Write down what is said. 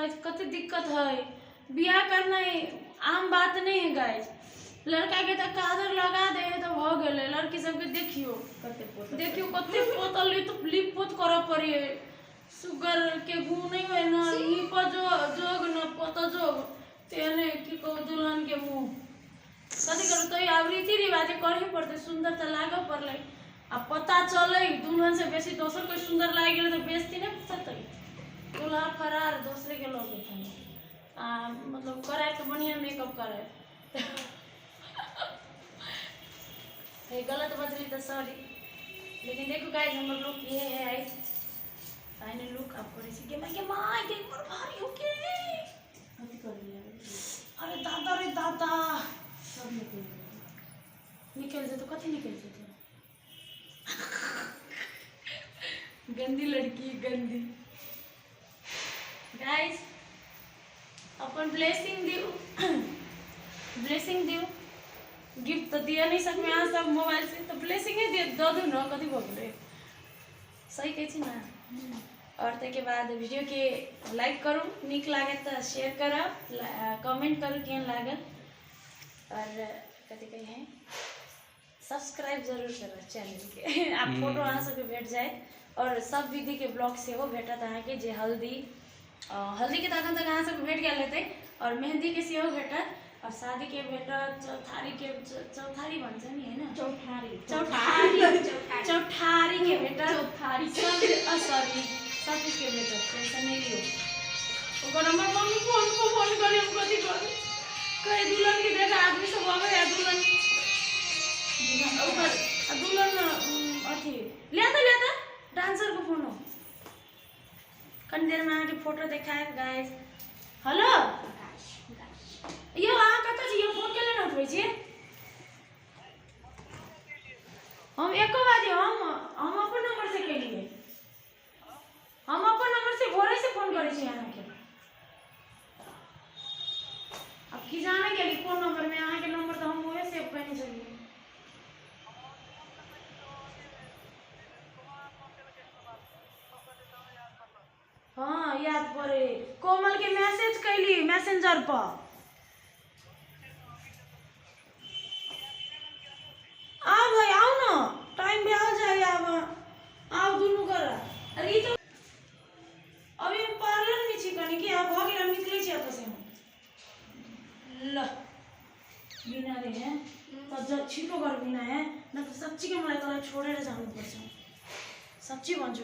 Guys कते दिक्कत है। बियाह करना आम बात नहीं है गाइस। लड़का के तो काजर लगा दे तो हो गेले। लड़की सबके देखियो कते पोतल लिप पोत कर पड़ी सुगर के गुण नहीं है ना लिप जोग न पोत जोग तेने की को दुल्हन के मुंह कथी करू तो अब रीति रिवाज करही पड़ते। सुंदर तो लाग पड़ले अब पता चले दुल्हन से बेसी दोसर कोई सुंदर लाग गेले तो बेइज्जती नहीं सकते। दूल्हा फरार दूसरे के लोग मतलब कराए तो बढ़िया मेकअप कराए गलत बजली तो सॉरी। लेकिन देखो गाइस हमर लुक ये है फाइनल लुक आपको रेसी के मैं के मां के ऊपर भारी हो के कथी कर दिया। अरे दादा सब निकल जे तो कथी निकल जे गंदी लड़की गंदी। गाइस अपन ब्लेसिंग दियो गिफ्ट तो दिया नहीं सकते यहाँ सब मोबाइल से तो ब्लेसिंग ही दे दो न कथी बोले सही कही ना। और ते के बाद वीडियो के लाइक करूँ निक लागे तो शेयर करब कमेंट करूँ केहन लागल और कथी कही है सब्सक्राइब जरूर करो चैनल के आप फोटो अहाँ सबके भेट जाए और सब विधि के ब्लॉग से वो भेटत अहाँ के जे हल्दी के तखन तक अहाँ सबके भेट गए हेतै और मेहंदी के सेहो भेटत और शादी के भेटत चौथारी भन्छ नि हैन चौठारी के भेटत सॉरी सब चीज के भेटत टेंशन नहीं लियो। ओकर हमर मम्मी फोन करे हम कथी करे कहे दुल्हन के देखा आदमी सब आवे या दुल्हन अथी लेता डांसर को फोन कन देर में आके फोटो दिखाए गाइस। हेलो यो आ कत छी यो फोन के लेना उठबै छी हम एको बाजी हम अपन नंबर से केलिए हम अपन नंबर से भोरे से फोन करे छी अहाँ के अब की जाने के लिए फोन नंबर में अहाँ के नंबर तो हम ओए सेव करने चाहिए। हाँ याद पड़े कोमल के मैसेज कैली मैसेंजर पर आओ भाई आओ ना टाइम भी आ जाए अब आओ दोनों कर अरे तो अभी हम पार्लर में छी कनी कि अब हो गेल निकले छी एत से ल बिना रे है तो जब छिटो कर बिना है ना तो सच्ची के मलाई तलाई छोड़े जानु पर्छ सच्ची भन्छु।